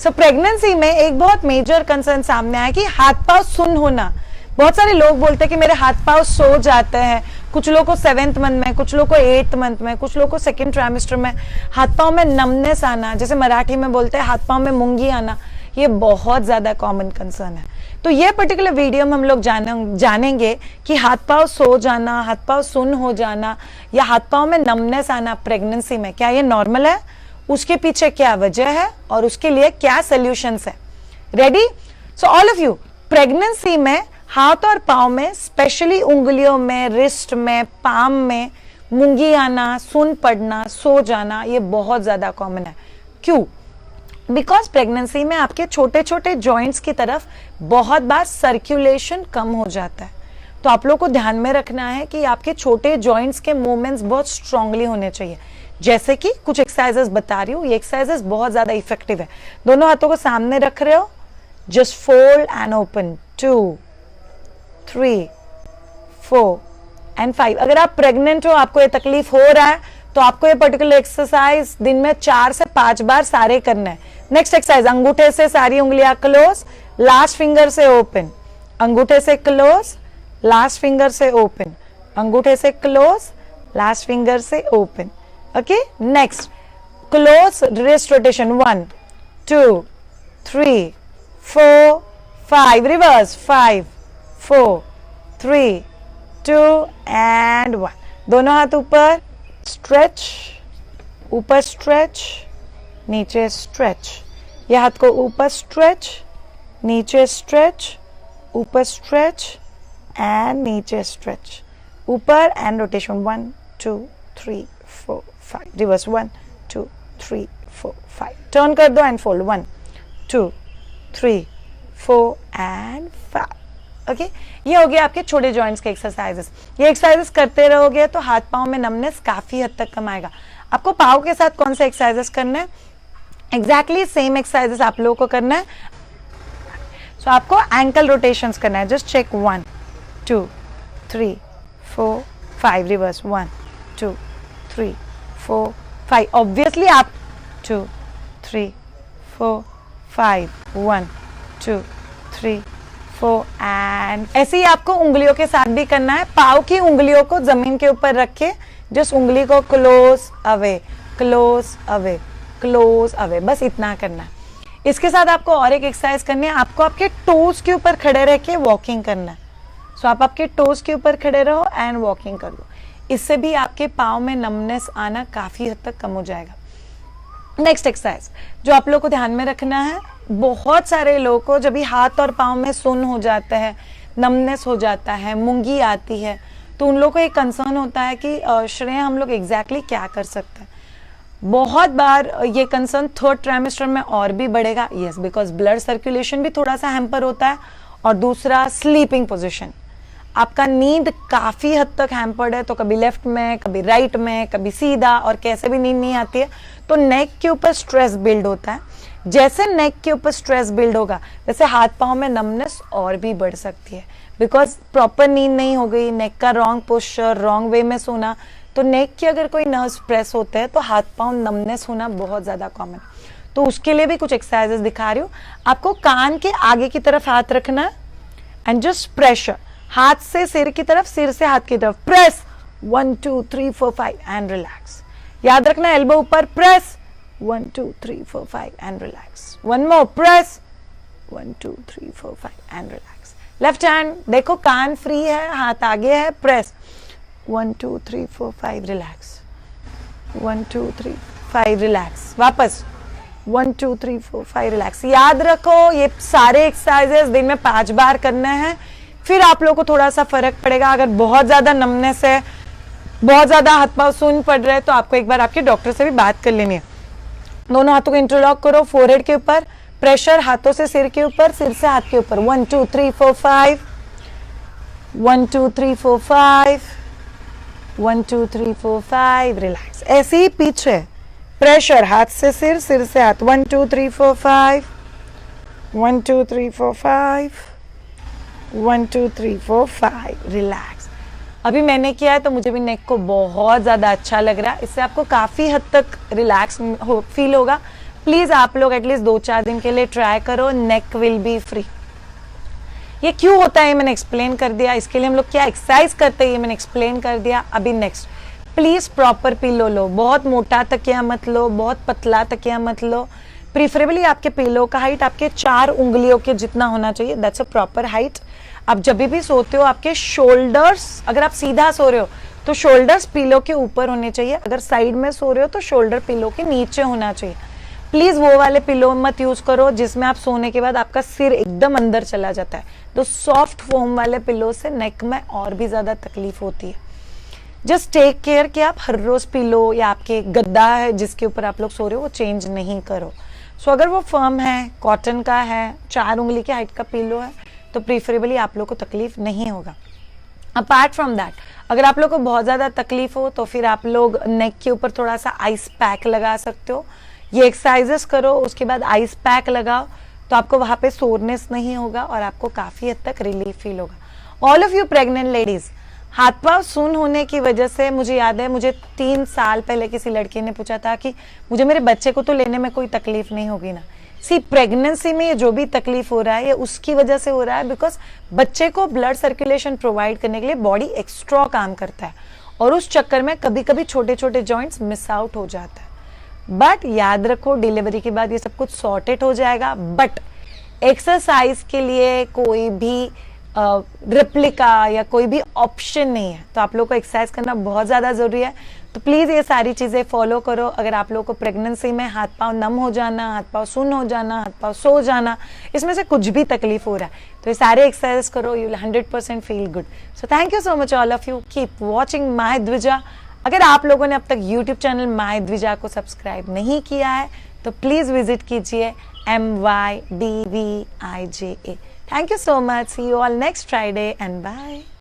सो pregnancy में एक बहुत मेजर कंसर्न सामने आया कि हाथ पांव सुन्न होना। बहुत सारे लोग बोलते हैं कि मेरे हाथ पांव सो जाते हैं, कुछ लोगों को 7th मंथ में, कुछ लोगों को 8th मंथ में, कुछ लोगों को 2nd ट्राइमेस्टर में हाथ पांव में नमनेस आना, जैसे मराठी में बोलते हैं हाथ पांव में मूंगी आना, ये बहुत ज्यादा कॉमन कंसर्न है। तो ये पर्टिकुलर वीडियो में हम लोग जानेंगे कि हाथ पांव सो जाना, हाथ पांव सुन्न हो जाना या हाथ पांव में नमनेस आना प्रेगनेंसी में, क्या ये नॉर्मल है, उसके पीछे क्या वजह है और उसके लिए क्या सॉल्यूशंस है। Ready? So all of you, pregnancy में हाथ और पांव में, स्पेशली उंगलियों में, रिस्ट में, पाम में मूंगी आना, सुन्न पड़ना, सो जाना, ये बहुत ज्यादा कॉमन है। क्यों? बिकॉज प्रेगनेंसी में आपके छोटे छोटे जॉइंट्स की तरफ बहुत बार सर्कुलेशन कम हो जाता है। तो आप लोग को ध्यान में रखना है कि आपके छोटे जॉइंट्स के मूवमेंट्स बहुत स्ट्रांगली होने चाहिए। जैसे कि कुछ एक्सरसाइजेस बता रही हूँ, ये एक्सरसाइजेस बहुत ज्यादा इफेक्टिव है। दोनों हाथों को सामने रख रहे हो, just fold and open, 2 3 4 and 5। अगर आप प्रेग्नेंट हो, आपको ये तकलीफ हो रहा है, तो आपको ये पर्टिकुलर एक्सरसाइज दिन में 4 से 5 बार सारे करना है। नेक्स्ट एक्सरसाइज, अंगूठे से सारी उंगलियां क्लोज, लास्ट फिंगर से ओपन, अंगूठे से क्लोज, लास्ट फिंगर से ओपन, अंगूठे से क्लोज, लास्ट फिंगर से open. Okay, next close wrist rotation, 1 2 3 4 5, reverse, 5 4 3 2 and 1। दोनों हाथ ऊपर, स्ट्रेच, ऊपर स्ट्रेच, नीचे स्ट्रेच। ये हाथ को ऊपर स्ट्रेच, नीचे स्ट्रेच, ऊपर स्ट्रेच एंड नीचे स्ट्रेच, ऊपर एंड रोटेशन, 1 2 3 4 5, रिवर्स, 1 2 3 4 5। टर्न कर दो एंड फोल्ड, 1 2 3 4 एंड 5। ओके, ये हो गया आपके छोटे जॉइंट्स के एक्सरसाइजेस। ये एक्सरसाइजेस करते रहोगे तो हाथ पांव में नमनेस काफी हद तक कम आएगा। आपको पांव के साथ कौन से एक्सरसाइजेस करना है? एग्जैक्टली सेम एक्सरसाइजेस आप लोगों को करना है। सो आपको एंकल रोटेशंस करना है। Just check, 1 2 3 4 5, reverse, 1 2 3 4 5। ऑब्वियसली आप 2 3 4 5, 1 2 3 4 एंड ऐसे ही आपको उंगलियों के साथ भी करना है। पाँव की उंगलियों को जमीन के ऊपर रख के जस्ट उंगली को close away, close away, close away, बस इतना करना है। इसके साथ आपको और एक एक्सरसाइज करनी है। आपको आपके टोज के ऊपर खड़े रह के वॉकिंग करना है। सो आप आपके टोज के ऊपर खड़े रहो एंड वॉकिंग कर लो। इससे भी आपके पाँव में नमनेस आना काफी हद तक कम हो जाएगा। नेक्स्ट एक्सरसाइज जो आप लोग को ध्यान में रखना है, बहुत सारे लोगों को जब भी हाथ और पाँव में सुन्न हो जाता है, नमनेस हो जाता है, मूंगी आती है, तो उन लोगों को एक कंसर्न होता है कि श्रेय हम लोग एग्जैक्टली क्या कर सकते हैं। बहुत बार ये कंसर्न 3rd ट्राइमेस्टर में और भी बढ़ेगा। यस, बिकॉज ब्लड सर्कुलेशन भी थोड़ा सा हैम्पर होता है, और दूसरा स्लीपिंग पोजिशन, आपका नींद काफी हद तक हैम्पर्ड है, तो कभी लेफ्ट में, कभी राइट में, कभी सीधा, और कैसे भी नींद नहीं आती है, तो नेक के ऊपर स्ट्रेस बिल्ड होता है। जैसे नेक के ऊपर स्ट्रेस बिल्ड होगा, वैसे हाथ पांव में नमनेस और भी बढ़ सकती है, बिकॉज प्रॉपर नींद नहीं हो गई, नेक का रॉन्ग पोस्चर, रॉन्ग वे में सोना, तो नेक के अगर कोई नर्व्स प्रेस होते हैं तो हाथ पांव नमनेस होना बहुत ज्यादा कॉमन। तो उसके लिए भी कुछ एक्सरसाइजेस दिखा रही हूँ। आपको कान के आगे की तरफ हाथ रखना है एंड जस्ट प्रेशर, हाथ से सिर की तरफ, सिर से हाथ की तरफ, प्रेस 1 2 3 4 5 एंड रिलैक्स। याद रखना, एल्बो ऊपर, press 1 2 3 4 5 and relax. One more, press 1 2 3 4 5 and relax. Left hand देखो, कान फ्री है, हाथ आगे है, प्रेस 1 2 3 4 5, रिलैक्स, 1 2 3 5, रिलैक्स। वापस 1 2 3 4 5, रिलैक्स। याद रखो, ये सारे एक्सरसाइजेस दिन में 5 बार करने हैं, फिर आप लोगों को थोड़ा सा फर्क पड़ेगा। अगर बहुत ज्यादा नमनेस है, बहुत ज्यादा हाथ पांव सुन्न पड़ रहे हैं, तो आपको एक बार आपके डॉक्टर से भी बात कर लेनी है। दोनों हाथों को इंटरलॉक करो, फोरहेड के ऊपर, प्रेशर हाथों से सिर के ऊपर, सिर से हाथ के ऊपर, 1 2 3 4 5, 1 2 3 4 5, 1 2 3 4 5, रिलैक्स। ऐसे ही पीछे प्रेशर, हाथ से सिर, सिर से हाथ, 1 2 3 4 5, 1 2 3 4 5, 1 2 3 4 5, रिलैक्स। अभी मैंने किया है तो मुझे भी नेक को बहुत ज़्यादा अच्छा लग रहा है। इससे आपको काफ़ी हद तक रिलैक्स फील होगा। प्लीज आप लोग एटलीस्ट 2-4 दिन के लिए ट्राई करो, नेक विल बी फ्री। ये क्यों होता है मैंने एक्सप्लेन कर दिया, इसके लिए हम लोग क्या एक्सरसाइज करते हैं ये मैंने एक्सप्लेन कर दिया। अभी नेक्स्ट, प्लीज प्रॉपर पिलो लो, बहुत मोटा तकिया मत लो, बहुत पतला तकिया मत लो। प्रीफरेबली आपके पिलो का हाइट आपके 4 उंगलियों के जितना होना चाहिए, दैट्स अ प्रॉपर हाइट। आप जब भी सोते हो आपके शोल्डर्स, अगर आप सीधा सो रहे हो तो शोल्डर्स पिलो के ऊपर होने चाहिए, अगर साइड में सो रहे हो तो शोल्डर पिलो के नीचे होना चाहिए। प्लीज वो वाले पिलो मत यूज करो जिसमें आप सोने के बाद आपका सिर एकदम अंदर चला जाता है, तो सॉफ्ट फोम वाले पिलो से नेक में और भी ज्यादा तकलीफ होती है। जस्ट टेक केयर कि आप हर रोज पिलो या आपके गद्दा है जिसके ऊपर आप लोग सो रहे हो वो चेंज नहीं करो। सो अगर वो फर्म है, कॉटन का है, 4 उंगली के हाइट का पिलो है, तो प्रीफरेबली आप लोग को तकलीफ नहीं होगा। अपार्ट फ्रॉम दैट, अगर आप लोग को बहुत ज्यादा तकलीफ हो तो फिर आप लोग नेक के ऊपर थोड़ा सा आइस पैक लगा सकते हो। ये एक्सरसाइजेस करो, उसके बाद आइस पैक लगाओ, तो आपको वहां पे सोरनेस नहीं होगा और आपको काफी हद तक रिलीफ फील होगा। All of you pregnant ladies, हाथ पांव सुन होने की वजह से, मुझे याद है मुझे 3 साल पहले किसी लड़की ने पूछा था कि मुझे मेरे बच्चे को तो लेने में कोई तकलीफ नहीं होगी ना। सी प्रेगनेंसी में ये जो भी तकलीफ हो रहा है ये उसकी वजह से हो रहा है बिकॉज बच्चे को ब्लड सर्कुलेशन प्रोवाइड करने के लिए बॉडी एक्स्ट्रा काम करता है और उस चक्कर में कभी कभी छोटे छोटे जॉइंट्स मिस आउट हो जाता है। बट याद रखो डिलीवरी के बाद ये सब कुछ सॉर्टेड हो जाएगा। बट एक्सरसाइज के लिए कोई भी रिप्लिका या कोई भी ऑप्शन नहीं है, तो आप लोग को एक्सरसाइज करना बहुत ज्यादा जरूरी है। तो प्लीज ये सारी चीजें फॉलो करो। अगर आप लोगों को प्रेगनेंसी में हाथ पांव नम हो जाना, हाथ पांव सुन्न हो जाना, हाथ पांव सो जाना, इसमें से कुछ भी तकलीफ हो रहा है तो ये सारे एक्सरसाइज करो, you will 100% feel good. So thank you so much all of you, keep watching my Dwija. अगर आप लोगों ने अब तक यूट्यूब चैनल माय द्विजा को सब्सक्राइब नहीं किया है तो प्लीज विजिट कीजिए MYDVIJA। Thank you so much. See you all next Friday and bye.